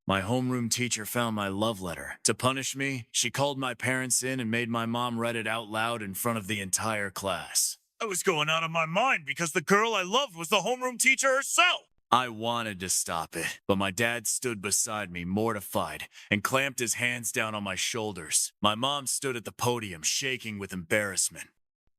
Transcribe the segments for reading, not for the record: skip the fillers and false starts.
My homeroom teacher found my love letter. To punish me, she called my parents in and made my mom read it out loud in front of the entire class. I was going out of my mind because the girl I loved was the homeroom teacher herself. I wanted to stop it, but my dad stood beside me, mortified, and clamped his hands down on my shoulders. My mom stood at the podium, shaking with embarrassment.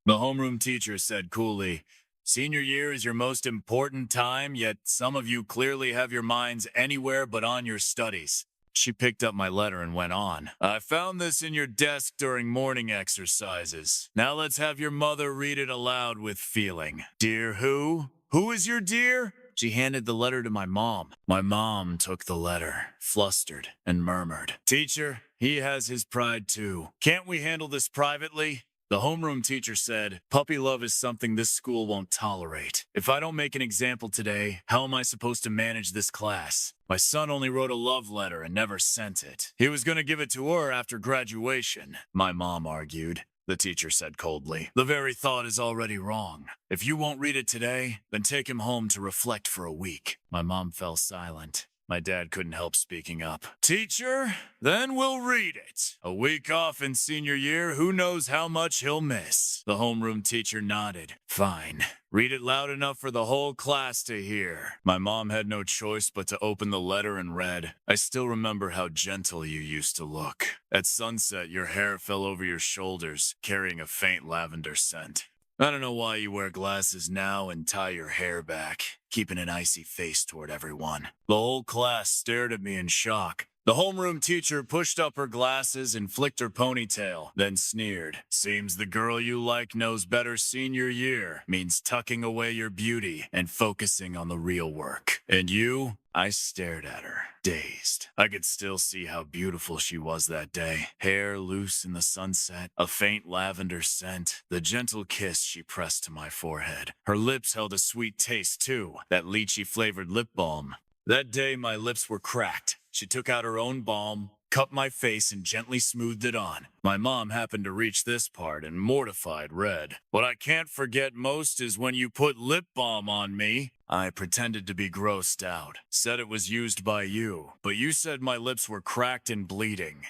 The homeroom teacher said coolly, "Senior year is your most important time, yet some of you clearly have your minds anywhere but on your studies." She picked up my letter and went on. "I found this in your desk during morning exercises. Now let's have your mother read it aloud with feeling. Dear who? Who is your dear?" She handed the letter to my mom. My mom took the letter, flustered, and murmured, "Teacher, he has his pride too. Can't we handle this privately?" The homeroom teacher said, "Puppy love is something this school won't tolerate. If I don't make an example today, how am I supposed to manage this class? My son only wrote a love letter and never sent it. He was going to give it to her after graduation," my mom argued. The teacher said coldly, "The very thought is already wrong. If you won't read it today, then take him home to reflect for a week." My mom fell silent. My dad couldn't help speaking up. "Teacher, then we'll read it. A week off in senior year, who knows how much he'll miss." The homeroom teacher nodded. "Fine. Read it loud enough for the whole class to hear." My mom had no choice but to open the letter and read, "I still remember how gentle you used to look. At sunset, your hair fell over your shoulders, carrying a faint lavender scent. I don't know why you wear glasses now and tie your hair back, keeping an icy face toward everyone." The whole class stared at me in shock. The homeroom teacher pushed up her glasses and flicked her ponytail, then sneered. "Seems the girl you like knows better. Senior year means tucking away your beauty and focusing on the real work. And you?" I stared at her, dazed. I could still see how beautiful she was that day. Hair loose in the sunset, a faint lavender scent, the gentle kiss she pressed to my forehead. Her lips held a sweet taste too, that lychee-flavored lip balm. That day my lips were cracked. She took out her own balm, cupped my face, and gently smoothed it on. My mom happened to reach this part and, mortified, read, "What I can't forget most is when you put lip balm on me." I pretended to be grossed out, said it was used by you, but you said my lips were cracked and bleeding.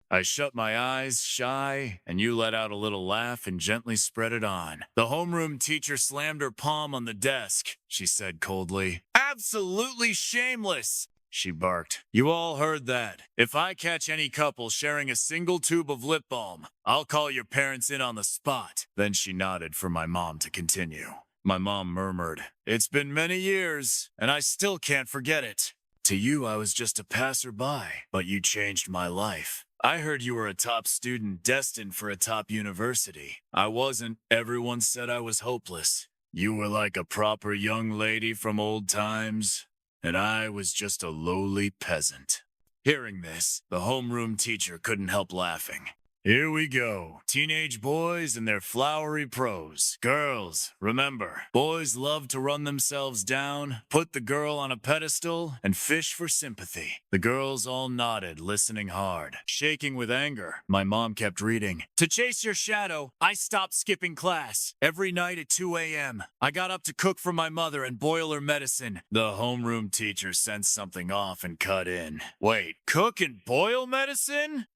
I shut my eyes, shy, and you let out a little laugh and gently spread it on. The homeroom teacher slammed her palm on the desk. She said coldly, "Absolutely shameless!" She barked. "You all heard that. If I catch any couple sharing a single tube of lip balm, I'll call your parents in on the spot." Then she nodded for my mom to continue. My mom murmured, "It's been many years, and I still can't forget it. To you, I was just a passerby, but you changed my life. I heard you were a top student destined for a top university. I wasn't. Everyone said I was hopeless. You were like a proper young lady from old times, and I was just a lowly peasant." Hearing this, the homeroom teacher couldn't help laughing. "Here we go. Teenage boys and their flowery prose. Girls, remember, boys love to run themselves down, put the girl on a pedestal, and fish for sympathy." The girls all nodded, listening hard. Shaking with anger, my mom kept reading. "To chase your shadow, I stopped skipping class. Every night at 2 a.m., I got up to cook for my mother and boil her medicine." The homeroom teacher sensed something off and cut in. "Wait, cook and boil medicine?"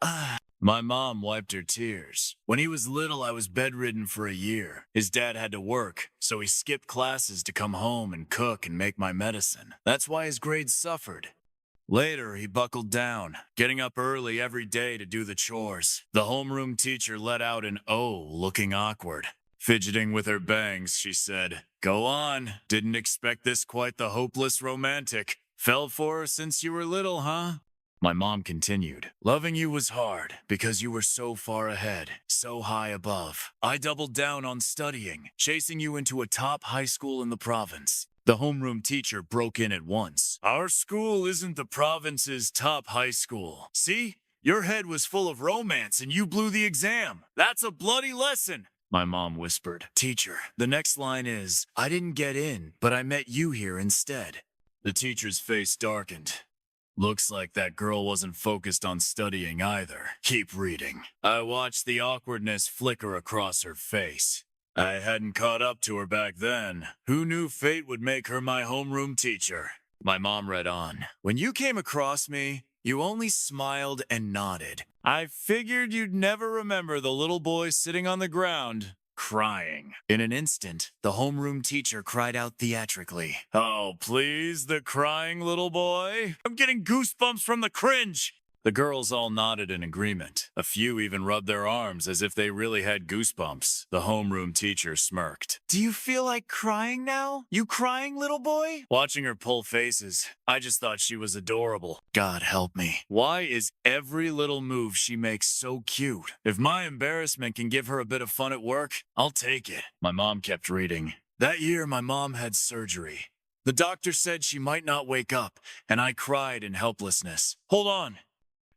My mom wiped her tears. "When he was little, I was bedridden for a year. His dad had to work, so he skipped classes to come home and cook and make my medicine. That's why his grades suffered. Later, he buckled down, getting up early every day to do the chores." The homeroom teacher let out an "oh," looking awkward. Fidgeting with her bangs, she said, "Go on. Didn't expect this quite the hopeless romantic. Fell for her since you were little, huh?" My mom continued, "Loving you was hard because you were so far ahead, so high above. I doubled down on studying, chasing you into a top high school in the province." The homeroom teacher broke in at once. "Our school isn't the province's top high school. See? Your head was full of romance and you blew the exam. That's a bloody lesson." My mom whispered, "Teacher, the next line is, I didn't get in, but I met you here instead." The teacher's face darkened. "Looks like that girl wasn't focused on studying either. Keep reading." I watched the awkwardness flicker across her face. I hadn't caught up to her back then. Who knew fate would make her my homeroom teacher? My mom read on. "When you came across me, You only smiled and nodded. I figured you'd never remember the little boy sitting on the ground, crying. In an instant, the homeroom teacher cried out theatrically, "Oh, please, the crying little boy? I'm getting goosebumps from the cringe." The girls all nodded in agreement. A few even rubbed their arms as if they really had goosebumps. The homeroom teacher smirked. "Do you feel like crying now? You crying, little boy?" Watching her pull faces, I just thought she was adorable. God help me. Why is every little move she makes so cute? If my embarrassment can give her a bit of fun at work, I'll take it. My mom kept reading. That year, my mom had surgery. The doctor said she might not wake up, and I cried in helplessness. Hold on.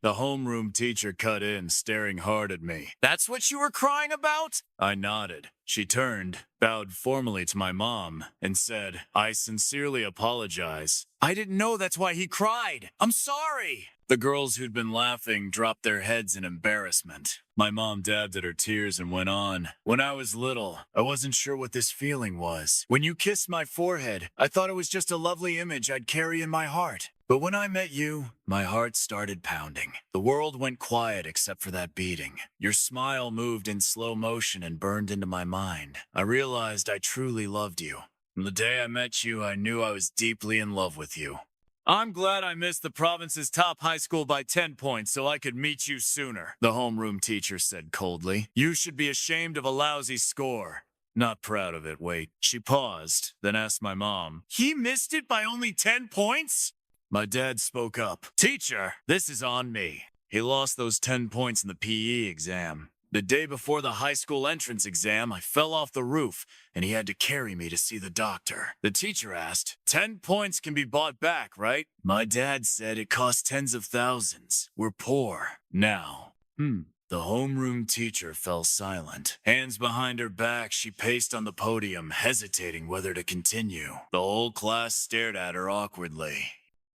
The homeroom teacher cut in, staring hard at me. "That's what you were crying about?" I nodded. She turned, bowed formally to my mom, and said, "I sincerely apologize. I didn't know that's why he cried. I'm sorry." The girls who'd been laughing dropped their heads in embarrassment. My mom dabbed at her tears and went on. "When I was little, I wasn't sure what this feeling was. When you kissed my forehead, I thought it was just a lovely image I'd carry in my heart. But when I met you, my heart started pounding. The world went quiet except for that beating. Your smile moved in slow motion and burned into my mind. I realized I truly loved you. From the day I met you, I knew I was deeply in love with you. I'm glad I missed the province's top high school by 10 points so I could meet you sooner," the homeroom teacher said coldly. "You should be ashamed of a lousy score." Not proud of it, wait. She paused, then asked my mom, "He missed it by only 10 points? My dad spoke up. "Teacher, this is on me. He lost those 10 points in the PE exam. The day before the high school entrance exam, I fell off the roof, and he had to carry me to see the doctor. The teacher asked, 10 points can be bought back, right? My dad said it costs tens of thousands. We're poor. Now. The homeroom teacher fell silent. Hands behind her back, she paced on the podium, hesitating whether to continue. The whole class stared at her awkwardly.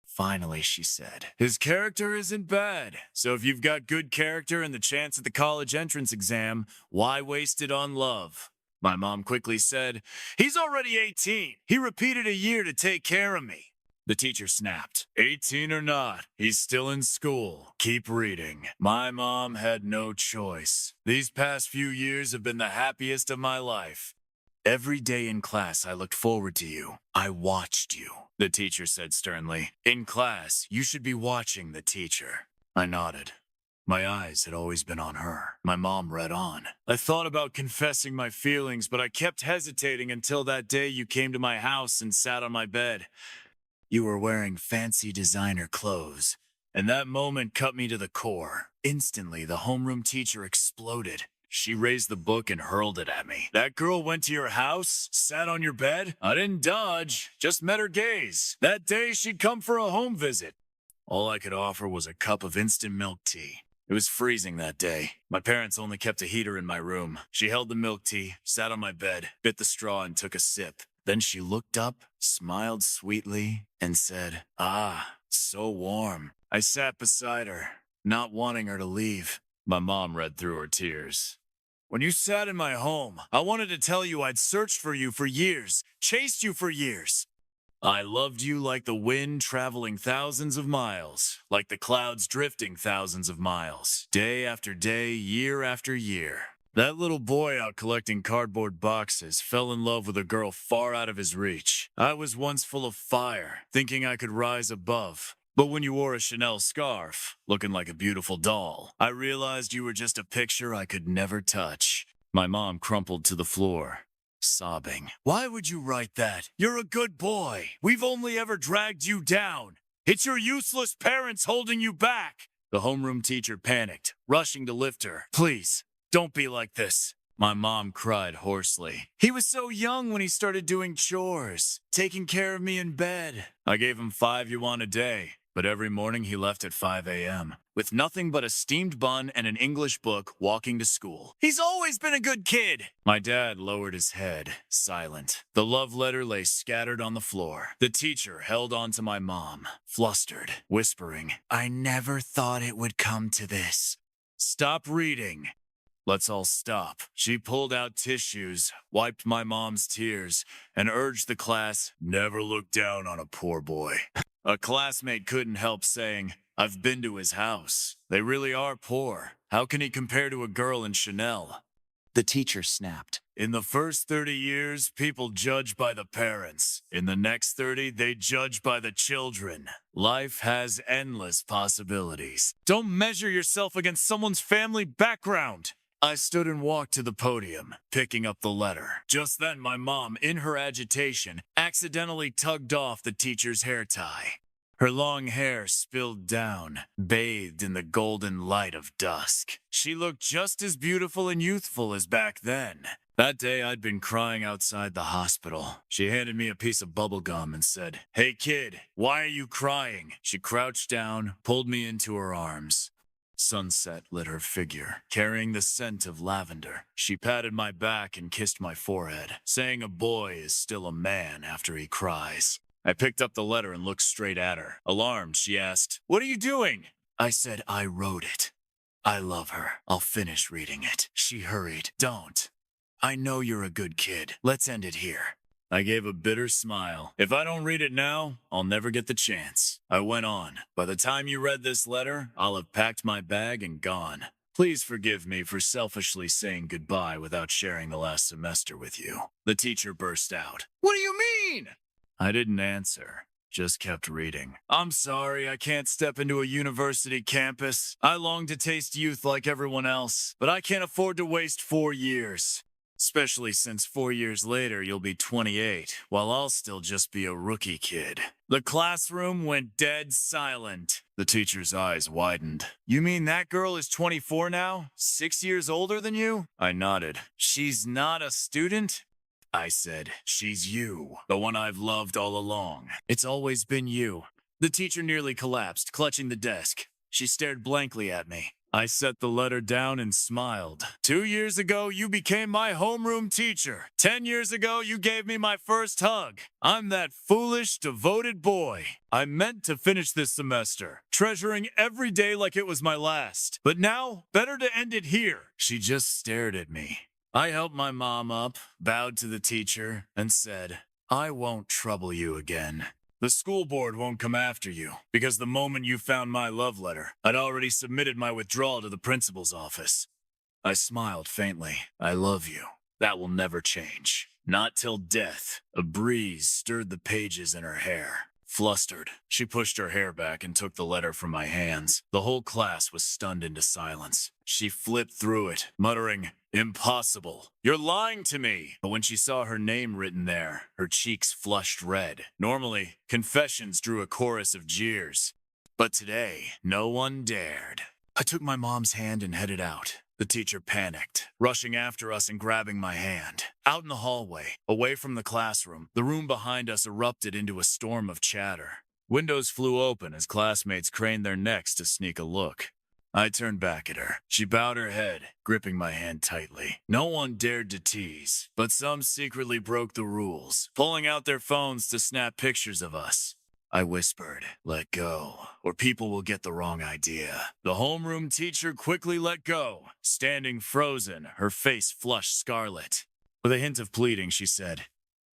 Finally, she said, "His character isn't bad. So if you've got good character and the chance at the college entrance exam, why waste it on love?" My mom quickly said, "He's already 18. He repeated a year to take care of me." The teacher snapped, 18 or not, he's still in school. Keep reading." My mom had no choice. These past few years have been the happiest of my life. "Every day in class, I looked forward to you. I watched you," the teacher said sternly. "In class, you should be watching the teacher." I nodded. My eyes had always been on her. My mom read on. "I thought about confessing my feelings, but I kept hesitating until that day you came to my house and sat on my bed. You were wearing fancy designer clothes, and that moment cut me to the core. Instantly, the homeroom teacher exploded. She raised the book and hurled it at me. "That girl went to your house? Sat on your bed? I didn't dodge, just met her gaze. That day she'd come for a home visit." All I could offer was a cup of instant milk tea. It was freezing that day. My parents only kept a heater in my room. She held the milk tea, sat on my bed, bit the straw and took a sip. Then she looked up, smiled sweetly, and said, "Ah, so warm." I sat beside her, not wanting her to leave. My mom read through her tears. "When you sat in my home, I wanted to tell you I'd searched for you for years, chased you for years. I loved you like the wind traveling thousands of miles, like the clouds drifting thousands of miles, day after day, year after year. That little boy out collecting cardboard boxes fell in love with a girl far out of his reach. I was once full of fire, thinking I could rise above. But when you wore a Chanel scarf, looking like a beautiful doll, I realized you were just a picture I could never touch." My mom crumpled to the floor, sobbing. "Why would you write that? You're a good boy. We've only ever dragged you down. It's your useless parents holding you back." The homeroom teacher panicked, rushing to lift her. "Please, don't be like this." My mom cried hoarsely. "He was so young when he started doing chores, taking care of me in bed. I gave him 5 yuan a day, but every morning he left at 5 a.m. with nothing but a steamed bun and an English book, walking to school. He's always been a good kid." My dad lowered his head, silent. The love letter lay scattered on the floor. The teacher held on to my mom, flustered, whispering, "I never thought it would come to this. Stop reading. Let's all stop." She pulled out tissues, wiped my mom's tears, and urged the class, "Never look down on a poor boy." A classmate couldn't help saying, "I've been to his house. They really are poor. How can he compare to a girl in Chanel?" The teacher snapped. In the first 30 years, people judge by the parents. In the next 30, they judge by the children. Life has endless possibilities. Don't measure yourself against someone's family background. I stood and walked to the podium, picking up the letter. Just then, my mom, in her agitation, accidentally tugged off the teacher's hair tie. Her long hair spilled down, bathed in the golden light of dusk. She looked just as beautiful and youthful as back then. That day, I'd been crying outside the hospital. She handed me a piece of bubble gum and said, "Hey kid, why are you crying?" She crouched down, pulled me into her arms. Sunset lit her figure, carrying the scent of lavender. She patted my back and kissed my forehead, saying a boy is still a man after he cries. I picked up the letter and looked straight at her. Alarmed, she asked, "What are you doing?" I said, "I wrote it. I love her. I'll finish reading it." She hurried. "Don't. I know you're a good kid. Let's end it here." I gave a bitter smile. "If I don't read it now, I'll never get the chance." I went on. "By the time you read this letter, I'll have packed my bag and gone. Please forgive me for selfishly saying goodbye without sharing the last semester with you." The teacher burst out, "What do you mean?" I didn't answer, just kept reading. "I'm sorry I can't step into a university campus. I long to taste youth like everyone else, but I can't afford to waste 4 years. Especially since 4 years later you'll be 28, while I'll still just be a rookie kid." The classroom went dead silent. The teacher's eyes widened. "You mean that girl is 24 now? 6 years older than you?" I nodded. "She's not a student?" I said, "She's you, the one I've loved all along. It's always been you." The teacher nearly collapsed, clutching the desk. She stared blankly at me. I set the letter down and smiled. 2 years ago, you became my homeroom teacher. 10 years ago, you gave me my first hug. I'm that foolish, devoted boy. I meant to finish this semester, treasuring every day like it was my last. But now, better to end it here." She just stared at me. I helped my mom up, bowed to the teacher, and said, "I won't trouble you again. The school board won't come after you, because the moment you found my love letter, I'd already submitted my withdrawal to the principal's office." I smiled faintly. "I love you. That will never change. Not till death." A breeze stirred the pages in her hair. Flustered, she pushed her hair back and took the letter from my hands. The whole class was stunned into silence. She flipped through it, muttering, "Impossible. You're lying to me." But when she saw her name written there, her cheeks flushed red. Normally, confessions drew a chorus of jeers. But today, no one dared. I took my mom's hand and headed out. The teacher panicked, rushing after us and grabbing my hand. Out in the hallway, away from the classroom, the room behind us erupted into a storm of chatter. Windows flew open as classmates craned their necks to sneak a look. I turned back at her. She bowed her head, gripping my hand tightly. No one dared to tease, but some secretly broke the rules, pulling out their phones to snap pictures of us. I whispered, "Let go, or people will get the wrong idea." The homeroom teacher quickly let go, standing frozen, her face flushed scarlet. With a hint of pleading, she said,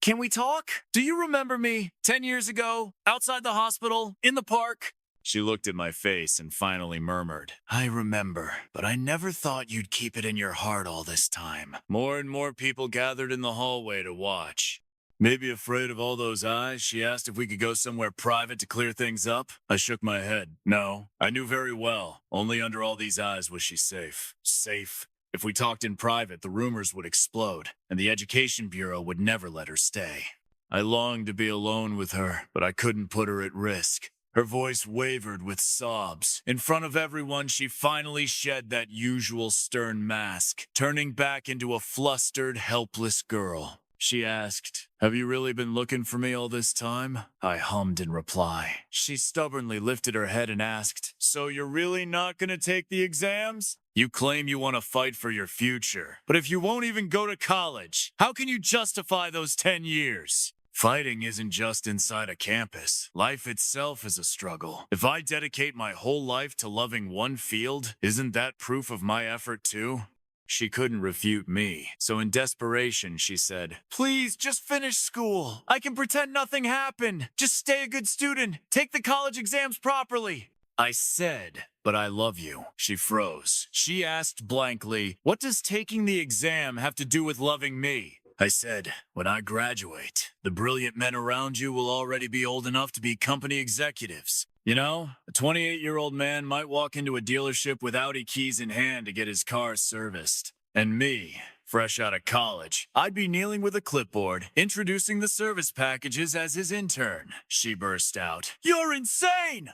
"Can we talk? Do you remember me 10 years ago, outside the hospital, in the park?" She looked at my face and finally murmured, "I remember, but I never thought you'd keep it in your heart all this time." More and more people gathered in the hallway to watch. Maybe afraid of all those eyes, she asked if we could go somewhere private to clear things up. I shook my head. No, I knew very well. Only under all these eyes was she safe. Safe? If we talked in private, the rumors would explode, and the Education Bureau would never let her stay. I longed to be alone with her, but I couldn't put her at risk. Her voice wavered with sobs. In front of everyone, she finally shed that usual stern mask, turning back into a flustered, helpless girl. She asked, "Have you really been looking for me all this time?" I hummed in reply. She stubbornly lifted her head and asked, "So you're really not going to take the exams? You claim you want to fight for your future, but if you won't even go to college, how can you justify those 10 years? Fighting isn't just inside a campus. Life itself is a struggle. If I dedicate my whole life to loving one field, isn't that proof of my effort too?" She couldn't refute me, so in desperation, she said, "Please, just finish school. I can pretend nothing happened. Just stay a good student. Take the college exams properly." I said, "But I love you." She froze. She asked blankly, "What does taking the exam have to do with loving me?" I said, "When I graduate, the brilliant men around you will already be old enough to be company executives. You know, a 28-year-old man might walk into a dealership with Audi keys in hand to get his car serviced. And me, fresh out of college, I'd be kneeling with a clipboard, introducing the service packages as his intern." She burst out, "You're insane!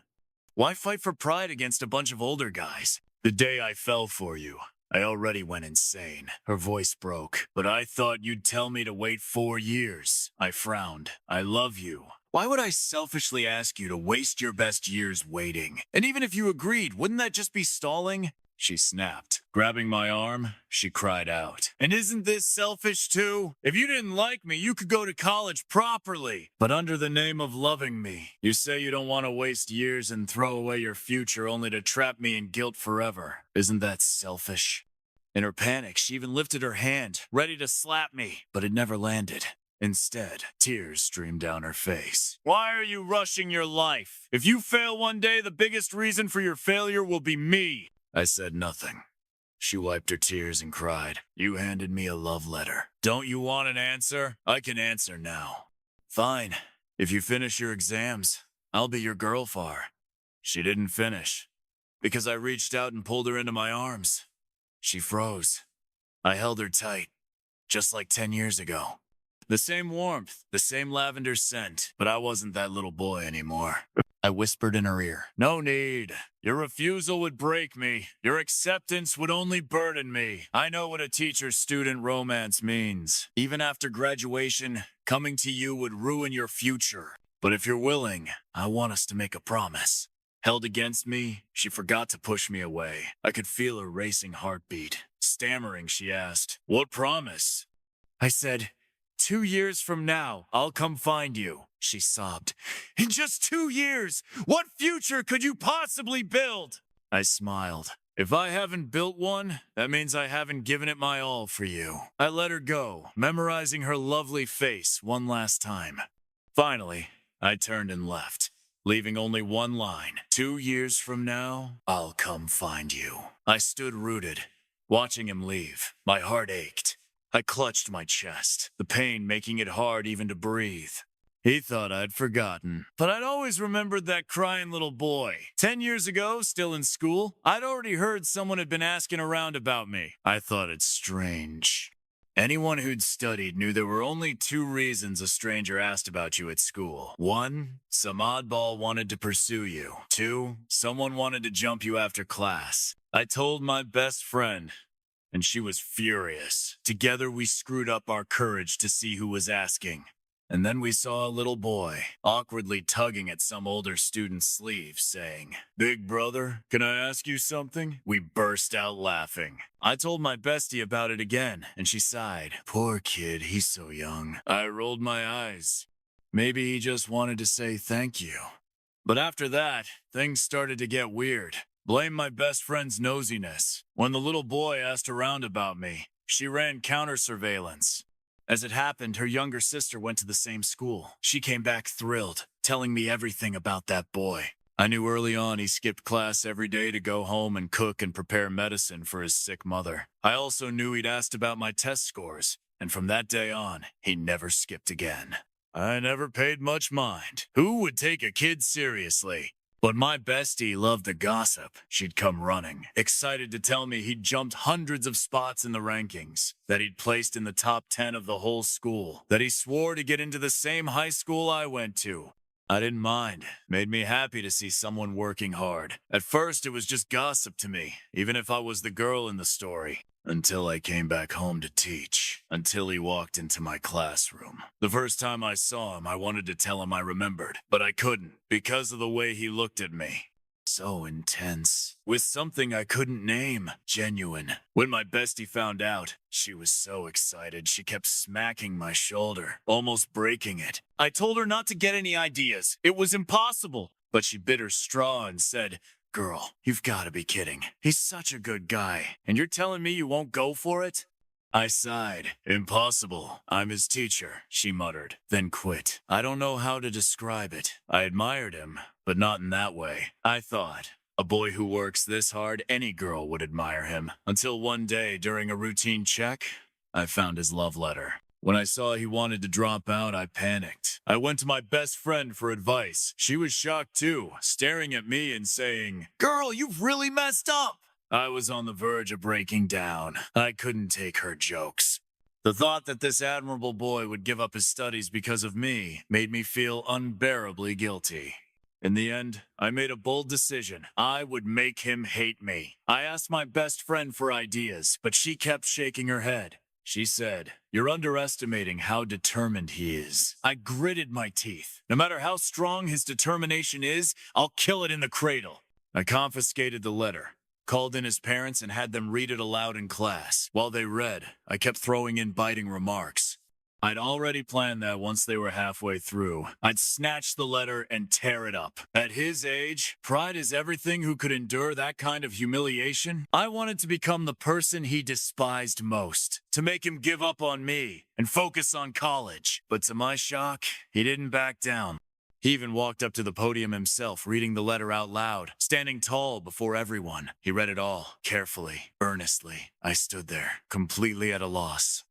Why fight for pride against a bunch of older guys? The day I fell for you, I already went insane." Her voice broke. "But I thought you'd tell me to wait 4 years. I frowned. "I love you. Why would I selfishly ask you to waste your best years waiting? And even if you agreed, wouldn't that just be stalling?" She snapped. Grabbing my arm, she cried out, "And isn't this selfish too? If you didn't like me, you could go to college properly. But under the name of loving me, you say you don't want to waste years and throw away your future only to trap me in guilt forever. Isn't that selfish?" In her panic, she even lifted her hand, ready to slap me, but it never landed. Instead, tears streamed down her face. "Why are you rushing your life? If you fail one day, the biggest reason for your failure will be me." I said nothing. She wiped her tears and cried, "You handed me a love letter. Don't you want an answer? I can answer now." "Fine. If you finish your exams, I'll be your girlfar." She didn't finish, because I reached out and pulled her into my arms. She froze. I held her tight, just like 10 years ago. The same warmth, the same lavender scent, but I wasn't that little boy anymore. I whispered in her ear, "No need. Your refusal would break me. Your acceptance would only burden me. I know what a teacher-student romance means. Even after graduation, coming to you would ruin your future. But if you're willing, I want us to make a promise." Held against me, she forgot to push me away. I could feel her racing heartbeat. Stammering, she asked, "What promise?" I said, 2 years from now, I'll come find you." She sobbed. "In just 2 years, what future could you possibly build?" I smiled. "If I haven't built one, that means I haven't given it my all for you." I let her go, memorizing her lovely face one last time. Finally, I turned and left, leaving only one line. 2 years from now, I'll come find you." I stood rooted, watching him leave. My heart ached. I clutched my chest, the pain making it hard even to breathe. He thought I'd forgotten, but I'd always remembered that crying little boy. 10 years ago, still in school, I'd already heard someone had been asking around about me. I thought it strange. Anyone who'd studied knew there were only 2 reasons a stranger asked about you at school. 1, some oddball wanted to pursue you. 2, someone wanted to jump you after class. I told my best friend, and she was furious. Together we screwed up our courage to see who was asking. And then we saw a little boy, awkwardly tugging at some older student's sleeve, saying, "Big brother, can I ask you something?" We burst out laughing. I told my bestie about it again, and she sighed. "Poor kid, he's so young." I rolled my eyes. Maybe he just wanted to say thank you. But after that, things started to get weird. Blame my best friend's nosiness. When the little boy asked around about me, she ran counter-surveillance. As it happened, her younger sister went to the same school. She came back thrilled, telling me everything about that boy. I knew early on he skipped class every day to go home and cook and prepare medicine for his sick mother. I also knew he'd asked about my test scores, and from that day on, he never skipped again. I never paid much mind. Who would take a kid seriously? But my bestie loved the gossip. She'd come running, excited to tell me he'd jumped hundreds of spots in the rankings, that he'd placed in the top 10 of the whole school, that he swore to get into the same high school I went to. I didn't mind. Made me happy to see someone working hard. At first, it was just gossip to me, even if I was the girl in the story. Until I came back home to teach. Until he walked into my classroom. The first time I saw him, I wanted to tell him I remembered, but I couldn't because of the way he looked at me. So intense. With something I couldn't name. Genuine. When my bestie found out, she was so excited she kept smacking my shoulder, almost breaking it. I told her not to get any ideas. It was impossible. But she bit her straw and said, Girl, you've got to be kidding. He's such a good guy, and you're telling me you won't go for it? I sighed. Impossible. I'm his teacher, she muttered, then quit. I don't know how to describe it. I admired him, but not in that way. I thought, a boy who works this hard, any girl would admire him. Until one day, during a routine check, I found his love letter. When I saw he wanted to drop out, I panicked. I went to my best friend for advice. She was shocked too, staring at me and saying, "Girl, you've really messed up." I was on the verge of breaking down. I couldn't take her jokes. The thought that this admirable boy would give up his studies because of me made me feel unbearably guilty. In the end, I made a bold decision. I would make him hate me. I asked my best friend for ideas, but she kept shaking her head. She said, "You're underestimating how determined he is." I gritted my teeth. No matter how strong his determination is, I'll kill it in the cradle. I confiscated the letter, called in his parents, and had them read it aloud in class. While they read, I kept throwing in biting remarks. I'd already planned that once they were halfway through, I'd snatch the letter and tear it up. At his age, pride is everything. Who could endure that kind of humiliation? I wanted to become the person he despised most, to make him give up on me and focus on college. But to my shock, he didn't back down. He even walked up to the podium himself, reading the letter out loud, standing tall before everyone. He read it all, carefully, earnestly. I stood there, completely at a loss.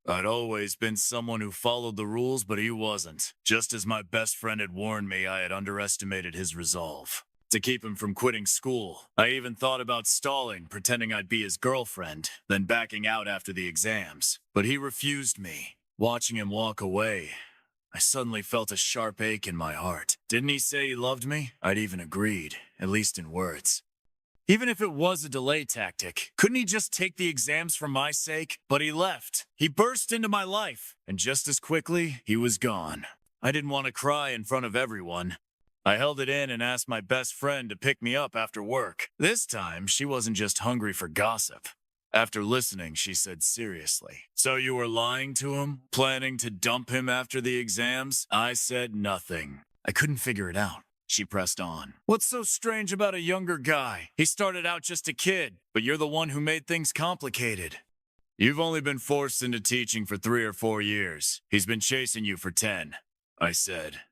I'd always been someone who followed the rules, but he wasn't. Just as my best friend had warned me, I had underestimated his resolve. To keep him from quitting school, I even thought about stalling, pretending I'd be his girlfriend, then backing out after the exams. But he refused me. Watching him walk away, I suddenly felt a sharp ache in my heart. Didn't he say he loved me? I'd even agreed, at least in words. Even if it was a delay tactic, couldn't he just take the exams for my sake? But he left. He burst into my life, and just as quickly, he was gone. I didn't want to cry in front of everyone. I held it in and asked my best friend to pick me up after work. This time, she wasn't just hungry for gossip. After listening, she said seriously, "So you were lying to him? Planning to dump him after the exams?" I said nothing. I couldn't figure it out. She pressed on. "What's so strange about a younger guy? He started out just a kid, but you're the one who made things complicated. You've only been forced into teaching for 3 or 4 years. He's been chasing you for 10. I said.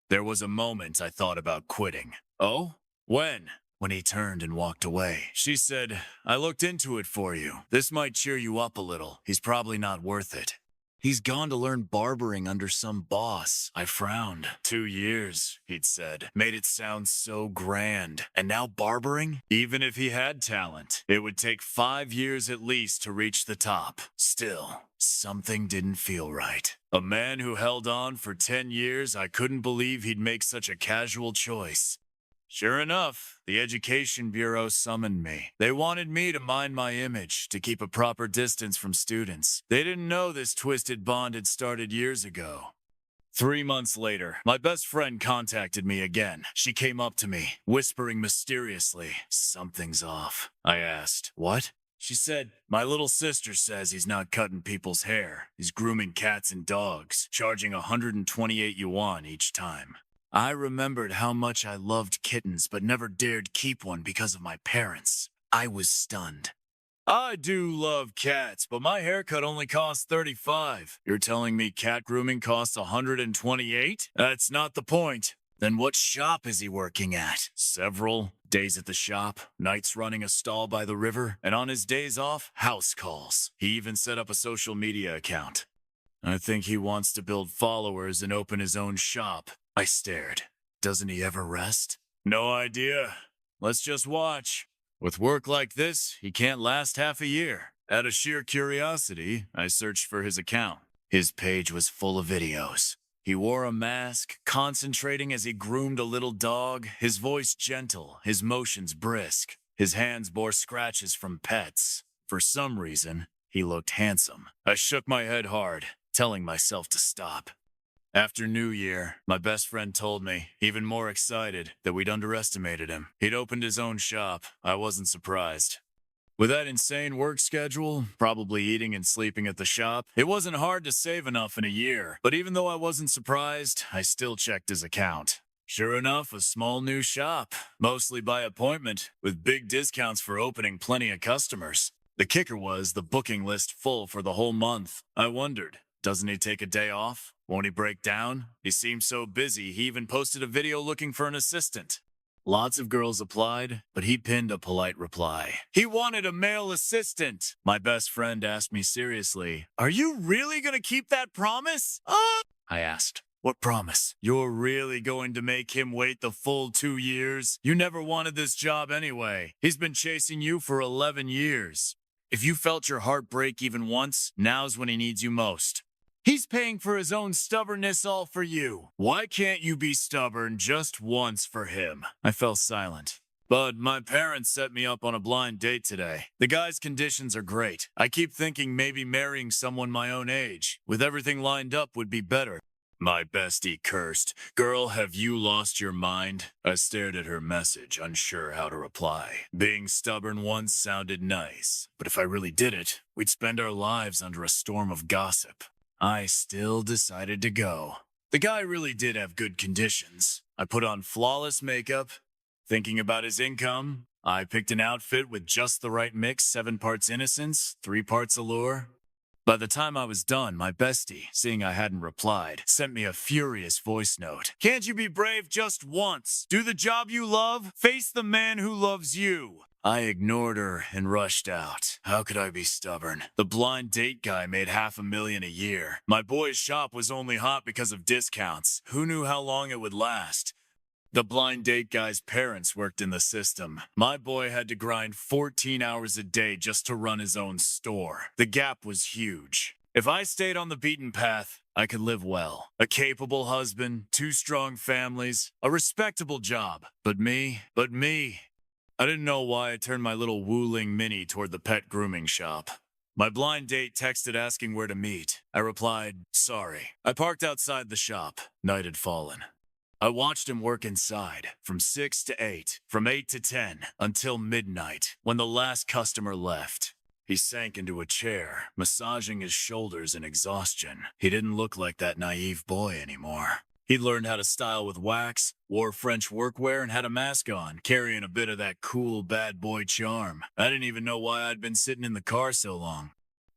There was a moment I thought about quitting. "Oh? When?" When he turned and walked away. She said, "I looked into it for you. This might cheer you up a little. He's probably not worth it." "He's gone to learn barbering under some boss." I frowned. 2 years, he'd said. Made it sound so grand. And now barbering? Even if he had talent, it would take 5 years at least to reach the top. Still, something didn't feel right. A man who held on for 10 years, I couldn't believe he'd make such a casual choice. Sure enough, the Education Bureau summoned me. They wanted me to mind my image, to keep a proper distance from students. They didn't know this twisted bond had started years ago. 3 months later, my best friend contacted me again. She came up to me, whispering mysteriously, "Something's off." I asked, "What?" She said, "My little sister says he's not cutting people's hair. He's grooming cats and dogs, charging 128 yuan each time." I remembered how much I loved kittens but never dared keep one because of my parents. I was stunned. "I do love cats, but my haircut only costs 35. You're telling me cat grooming costs 128? That's not the point." "Then what shop is he working at?" "Several. Days at the shop, nights running a stall by the river, and on his days off, house calls. He even set up a social media account. I think he wants to build followers and open his own shop." I stared. "Doesn't he ever rest?" "No idea. Let's just watch. With work like this, he can't last half a year." Out of sheer curiosity, I searched for his account. His page was full of videos. He wore a mask, concentrating as he groomed a little dog, his voice gentle, his motions brisk. His hands bore scratches from pets. For some reason, he looked handsome. I shook my head hard, telling myself to stop. After New Year, my best friend told me, even more excited, that we'd underestimated him. He'd opened his own shop. I wasn't surprised. With that insane work schedule, probably eating and sleeping at the shop, it wasn't hard to save enough in a year. But even though I wasn't surprised, I still checked his account. Sure enough, a small new shop, mostly by appointment, with big discounts for opening plenty of customers. The kicker was the booking list full for the whole month. I wondered, doesn't he take a day off? Won't he break down? He seemed so busy, he even posted a video looking for an assistant. Lots of girls applied, but he pinned a polite reply. He wanted a male assistant. My best friend asked me seriously, "Are you really gonna keep that promise?" I asked. "What promise? You're really going to make him wait the full 2 years? You never wanted this job anyway. He's been chasing you for 11 years. If you felt your heart break even once, now's when he needs you most. He's paying for his own stubbornness all for you. Why can't you be stubborn just once for him?" I fell silent. But my parents set me up on a blind date today. The guy's conditions are great. I keep thinking maybe marrying someone my own age, with everything lined up, would be better. My bestie cursed. "Girl, have you lost your mind?" I stared at her message, unsure how to reply. Being stubborn once sounded nice, but if I really did it, we'd spend our lives under a storm of gossip. I still decided to go. The guy really did have good conditions. I put on flawless makeup. Thinking about his income, I picked an outfit with just the right mix, 7 parts innocence, 3 parts allure. By the time I was done, my bestie, seeing I hadn't replied, sent me a furious voice note. "Can't you be brave just once? Do the job you love? Face the man who loves you." I ignored her and rushed out. How could I be stubborn? The blind date guy made $500,000 a year. My boy's shop was only hot because of discounts. Who knew how long it would last? The blind date guy's parents worked in the system. My boy had to grind 14 hours a day just to run his own store. The gap was huge. If I stayed on the beaten path, I could live well. A capable husband, 2 strong families, a respectable job. But me. I didn't know why I turned my little Wuling Mini toward the pet grooming shop. My blind date texted asking where to meet. I replied, "Sorry." I parked outside the shop. Night had fallen. I watched him work inside, from 6 to 8, from 8 to 10, until midnight, when the last customer left. He sank into a chair, massaging his shoulders in exhaustion. He didn't look like that naive boy anymore. He'd learned how to style with wax, wore French workwear, and had a mask on, carrying a bit of that cool bad boy charm. I didn't even know why I'd been sitting in the car so long.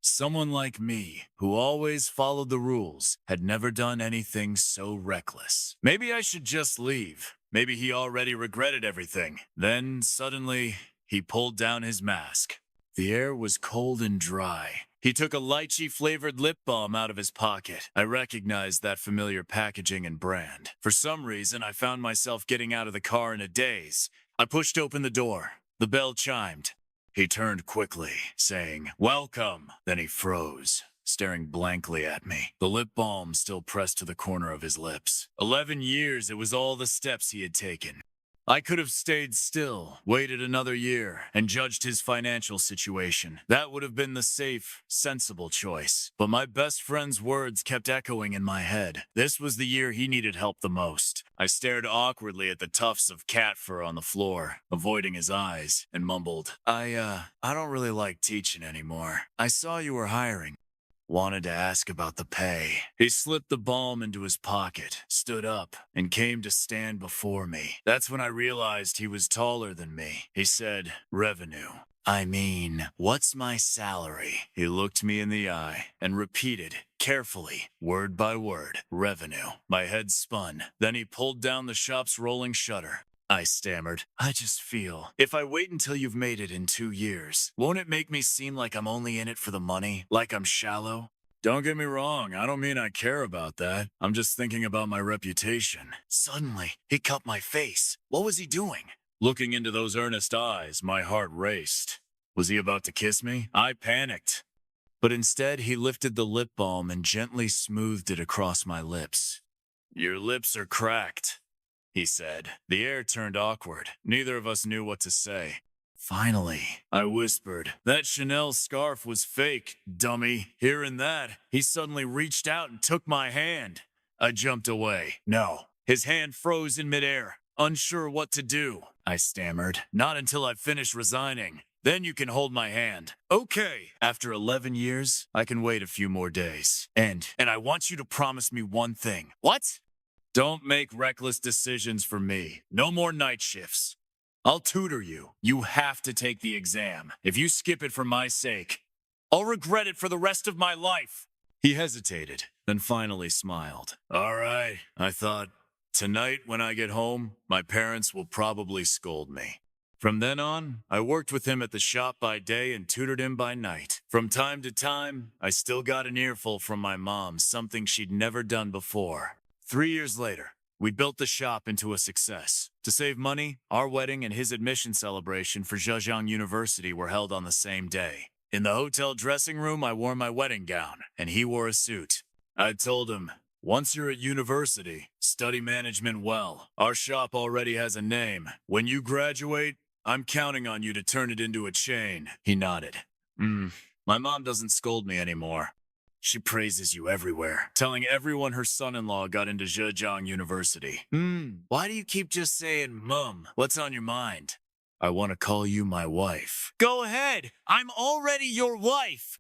Someone like me, who always followed the rules, had never done anything so reckless. Maybe I should just leave. Maybe he already regretted everything. Then, suddenly, he pulled down his mask. The air was cold and dry. He took a lychee-flavored lip balm out of his pocket. I recognized that familiar packaging and brand. For some reason, I found myself getting out of the car in a daze. I pushed open the door. The bell chimed. He turned quickly, saying, "Welcome." Then he froze, staring blankly at me, the lip balm still pressed to the corner of his lips. 11 years, it was all the steps he had taken. I could have stayed still, waited another year, and judged his financial situation. That would have been the safe, sensible choice. But my best friend's words kept echoing in my head. This was the year he needed help the most. I stared awkwardly at the tufts of cat fur on the floor, avoiding his eyes, and mumbled, I don't really like teaching anymore. I saw you were hiring. Wanted to ask about the pay." He slipped the balm into his pocket, stood up, and came to stand before me. That's when I realized he was taller than me. He said, "Revenue." "I mean, what's my salary?" He looked me in the eye and repeated, carefully, word by word, "Revenue." My head spun. Then he pulled down the shop's rolling shutter. I stammered, "I just feel, if I wait until you've made it in 2 years, won't it make me seem like I'm only in it for the money? Like I'm shallow?" Don't get me wrong, I don't mean I care about that. I'm just thinking about my reputation. Suddenly, he cut my face. What was he doing? Looking into those earnest eyes, my heart raced. Was he about to kiss me? I panicked. But instead, he lifted the lip balm and gently smoothed it across my lips. "Your lips are cracked," he said. The air turned awkward. Neither of us knew what to say. "Finally," I whispered. "That Chanel scarf was fake, dummy." Hearing that, he suddenly reached out and took my hand. I jumped away. "No." His hand froze in midair. Unsure what to do, I stammered. "Not until I've finished resigning. Then you can hold my hand." "Okay." After 11 years, I can wait a few more days. And I want you to promise me one thing." "What?" Don't make reckless decisions for me. No more night shifts. I'll tutor you. You have to take the exam. If you skip it for my sake, I'll regret it for the rest of my life. He hesitated, then finally smiled. All right, I thought, tonight when I get home, my parents will probably scold me. From then on, I worked with him at the shop by day and tutored him by night. From time to time, I still got an earful from my mom, something she'd never done before. 3 years later, we built the shop into a success. To save money, our wedding and his admission celebration for Zhejiang University were held on the same day. In the hotel dressing room, I wore my wedding gown, and he wore a suit. I told him, once you're at university, study management well. Our shop already has a name. When you graduate, I'm counting on you to turn it into a chain. He nodded. My mom doesn't scold me anymore. She praises you everywhere, telling everyone her son-in-law got into Zhejiang University. Why do you keep just saying, Mum? What's on your mind? I want to call you my wife. Go ahead. I'm already your wife.